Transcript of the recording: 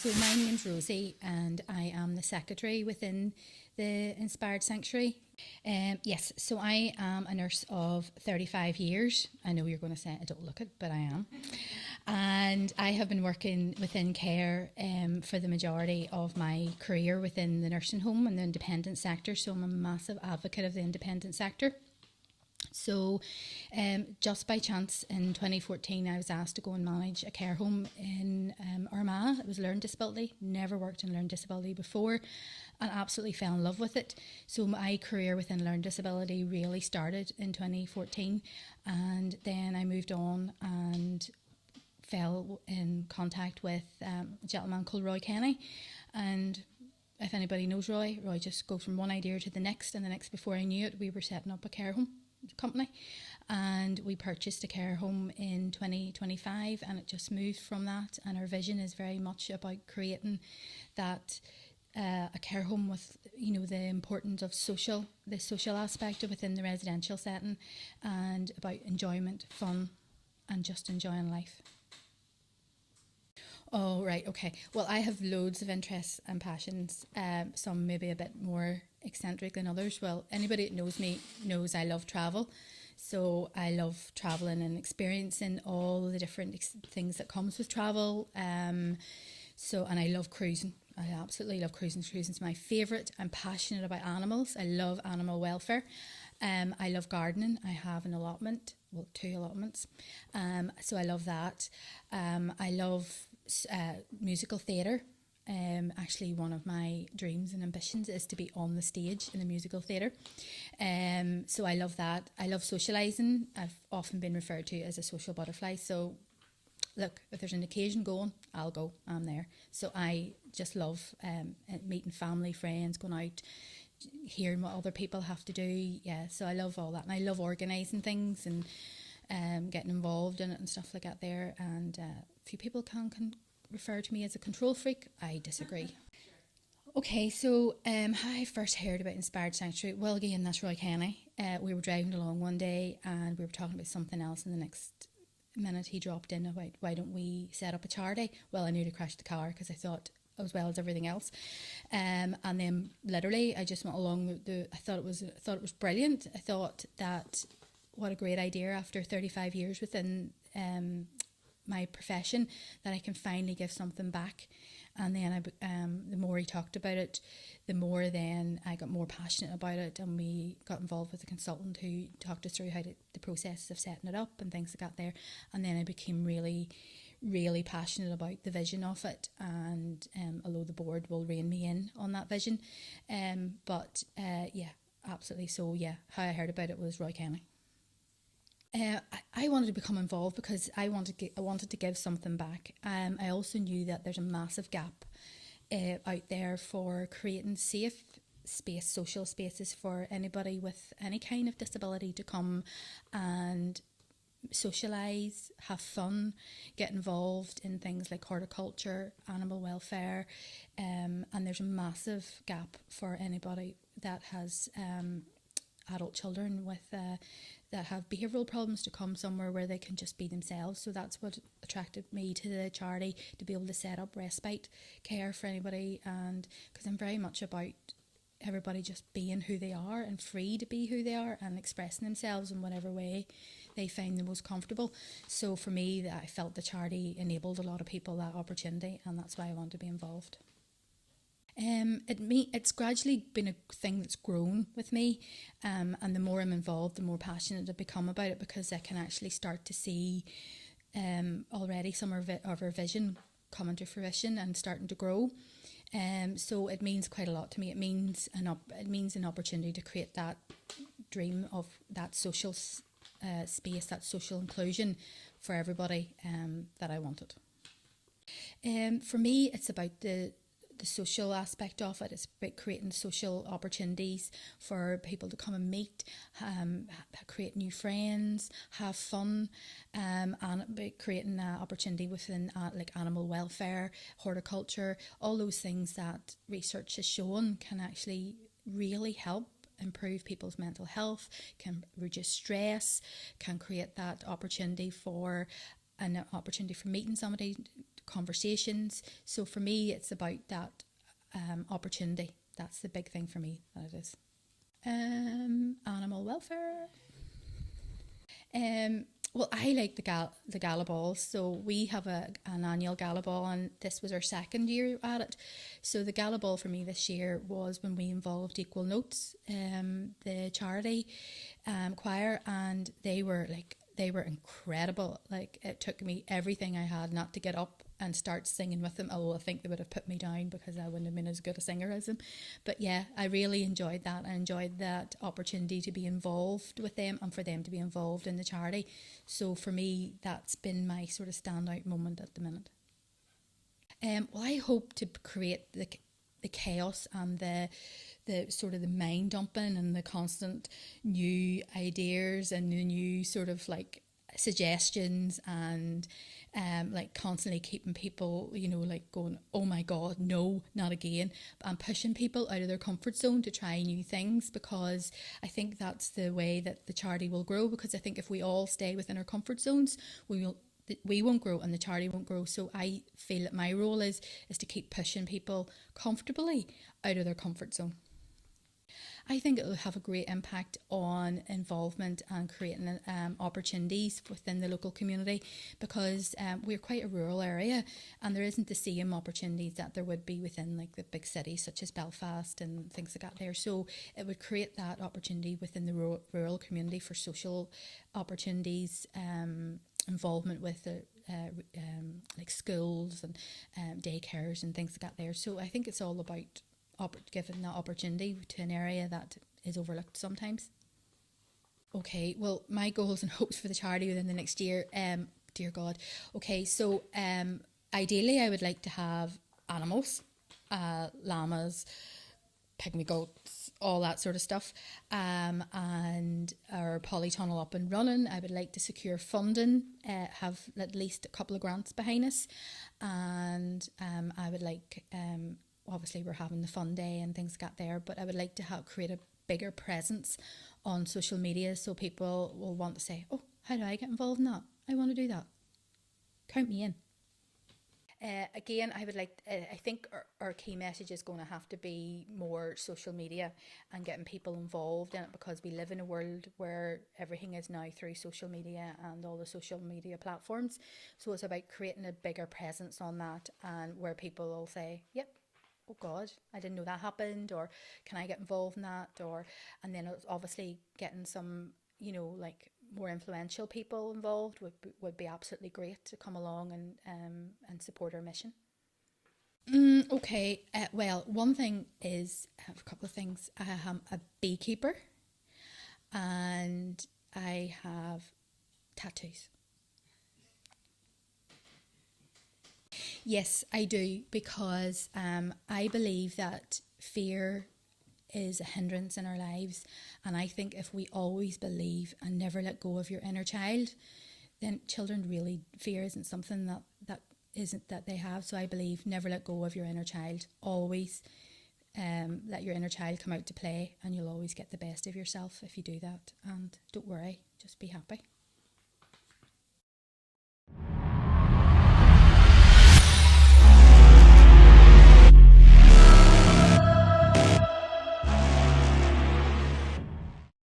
So my name's Rosie, and I am the secretary within the Inspired Sanctuary. Yes, so I am a nurse of 35 years. I know you're going to say I don't look it, but I am. And I have been working within care for the majority of my career within the nursing home and the independent sector. So I'm a massive advocate of the independent sector. So just by chance in 2014 I was asked to go and manage a care home in Armagh. It was learning disability, never worked in learning disability before, and absolutely fell in love with it. So my career within learning disability really started in 2014, and then I moved on and fell in contact with a gentleman called Roy Kenny. And if anybody knows Roy just goes from one idea to the next, and the next before I knew it we were setting up a care home company, and we purchased a care home in 2025, and it just moved from that. And our vision is very much about creating that a care home with, you know, the importance of the social aspect of within the residential setting, and about enjoyment, fun, and just enjoying life. Oh, right, okay. Well, I have loads of interests and passions, some maybe a bit more eccentric than others. Well, anybody that knows me knows I love travel. So I love travelling and experiencing all the different things that comes with travel. And I love cruising. I absolutely love cruising. Cruising's my favourite. I'm passionate about animals. I love animal welfare. I love gardening. I have an allotment, well, 2 allotments. So I love that. I love musical theatre. Actually, one of my dreams and ambitions is to be on the stage in a musical theatre. So I love that. I love socialising. I've often been referred to as a social butterfly. So look, if there's an occasion going, I'll go. I'm there. So I just love meeting family, friends, going out, hearing what other people have to do. Yeah, so I love all that. And I love organising things and getting involved in it and stuff like that there. And a few people can refer to me as a control freak. I disagree. Okay, so how I first heard about Inspired Sanctuary, well, again, that's Roy Kenny. We were driving along one day and we were talking about something else, and the next minute he dropped in about, why don't we set up a charity? Well, I nearly crashed the car because I thought, as well as everything else, and then literally I just went along with I thought it was brilliant. I thought that what a great idea after 35 years within my profession, that I can finally give something back. And then the more he talked about it, the more then I got more passionate about it, and we got involved with a consultant who talked us through the process of setting it up and things like that there. And then I became really, really passionate about the vision of it, and although the board will rein me in on that vision, yeah, absolutely. So yeah, how I heard about it was Roy Kenny. I wanted to become involved because I wanted to give something back. I also knew that there's a massive gap out there for creating safe social spaces for anybody with any kind of disability to come and socialise, have fun, get involved in things like horticulture, animal welfare, and there's a massive gap for anybody that has adult children with that have behavioural problems to come somewhere where they can just be themselves. So that's what attracted me to the charity, to be able to set up respite care for anybody, and because I'm very much about everybody just being who they are and free to be who they are and expressing themselves in whatever way they find the most comfortable. So for me, I felt the charity enabled a lot of people that opportunity, and that's why I wanted to be involved. It's gradually been a thing that's grown with me, and the more I'm involved, the more passionate I become about it, because I can actually start to see already some of our vision coming to fruition and starting to grow. So it means quite a lot to me. It means an opportunity to create that dream of that social space, that social inclusion for everybody that I wanted. For me, it's about the social aspect of it. It's about creating social opportunities for people to come and meet, create new friends, have fun, and about creating an opportunity within like animal welfare, horticulture, all those things that research has shown can actually really help improve people's mental health, can reduce stress, can create that opportunity for meeting somebody, conversations. So for me, it's about that opportunity. That's the big thing for me, that it is. Animal welfare. Um, well, I like the gala balls. So we have an annual gala ball, and this was our second year at it. So the gala ball for me this year was when we involved Equal Notes, the charity choir, and they were incredible. Like, it took me everything I had not to get up and start singing with them. Although I think they would have put me down because I wouldn't have been as good a singer as them. But yeah, I really enjoyed that. I enjoyed that opportunity to be involved with them and for them to be involved in the charity. So for me, that's been my sort of standout moment at the minute. Well, I hope to create the chaos and the sort of the mind dumping and the constant new ideas and the new sort of like suggestions and like constantly keeping people, you know, like going, oh my god, no, not again, and pushing people out of their comfort zone to try new things, because I think that's the way that the charity will grow. Because I think if we all stay within our comfort zones, we won't grow and the charity won't grow. So I feel that my role is to keep pushing people comfortably out of their comfort zone. I think it will have a great impact on involvement and creating opportunities within the local community, because we're quite a rural area and there isn't the same opportunities that there would be within like the big cities such as Belfast and things like that there. So it would create that opportunity within the rural community for social opportunities, involvement with the like schools and daycares and things like that there. So I think it's all about giving that opportunity to an area that is overlooked sometimes. Okay, well, my goals and hopes for the charity within the next year, dear God. Okay, so ideally I would like to have animals, llamas, pygmy goats, all that sort of stuff, and our polytunnel up and running. I would like to secure funding, have at least a couple of grants behind us, and I would like, obviously we're having the fun day and things got there, but I would like to create a bigger presence on social media so people will want to say, oh, how do I get involved in that? I want to do that. Count me in. Again, I would like, I think our key message is going to have to be more social media and getting people involved in it, because we live in a world where everything is now through social media and all the social media platforms. So it's about creating a bigger presence on that, and where people will say, yep, oh God, I didn't know that happened, or can I get involved in that? Or, and then it's obviously getting some, you know, like more influential people involved would be absolutely great to come along and support our mission. Okay, well, one thing is, I have a couple of things. I am a beekeeper and I have tattoos. Yes, I do, because I believe that fear is a hindrance in our lives. And I think if we always believe and never let go of your inner child, then children really, fear isn't something that isn't that they have. So I believe never let go of your inner child. Always let your inner child come out to play, and you'll always get the best of yourself if you do that. And don't worry, just be happy.